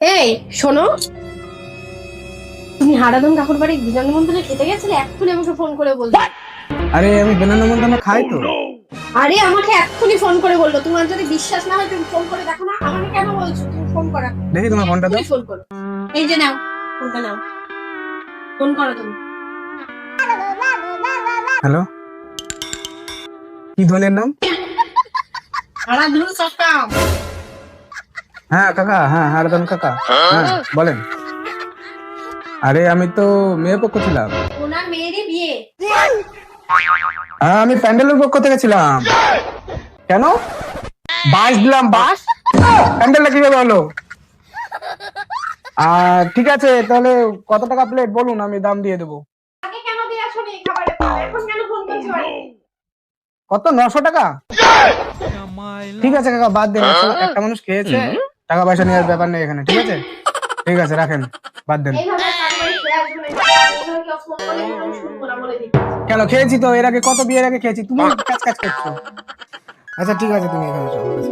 এই শোনো, তুমি হারাধন কাকুর বাড়ির বিজন নিমন্ত্রণে খেতে গেছিলে, এক্ষুনি আমাকে ফোন করে বললো। আরে আমি বেনানা মন্দানা খাই তো। আরে আমাকে এক্ষুনি ফোন করে বললো। তোমার যদি বিশ্বাস না হয় তুমি ফোন করে দেখো না। আমাকে কেন বলছো? তুমি ফোন করা, দেখি তোমার ফোনটা দাও। ফোন করো। এই যে নাও ফোনটা, নাও ফোন করো তুমি। হ্যালো, কি ধনের নাম? হারাধন কাকা। হ্যাঁ কাকা, হ্যাঁ হারাধন কাকা, হ্যাঁ বলেন। আরে আমি তো মেয়ে পক্ষ ছিলাম। ওনার মেয়েরই বিয়ে। হ্যাঁ আমি প্যান্ডেলের পক্ষ থেকে ছিলাম। কেন? বাস দিলাম, বাস। প্যান্ডেলটা কিভাবে হলো? ঠিক আছে, তাহলে কত টাকা প্লেট বলুন, আমি দাম দিয়ে দেবো। আগে কেন দিয়ে আসোনি খাবারের টাকা? এখন কেন ফোন করছো বাড়িতে? কত, 900 টাকা? ঠিক আছে কাকা, বাদ দেন। একটা মানুষ খেয়েছে, টাকা পয়সা নেওয়ার ব্যাপার নেই এখানে। ঠিক আছে, ঠিক আছে, রাখেন, বাদ দেন। এইভাবে কারো বাড়ি খেয়ে আসবে না। এইভাবে কেউ ফোন করলে আমি শুনবো না, বলে দিচ্ছি। কেন, খেয়েছি তো এর আগে, কত বিয়ের আগে খেয়েছি। তুমি কাজ কাজ করছো। আচ্ছা ঠিক আছে, তুমি এখানে এসো আমার কাছে।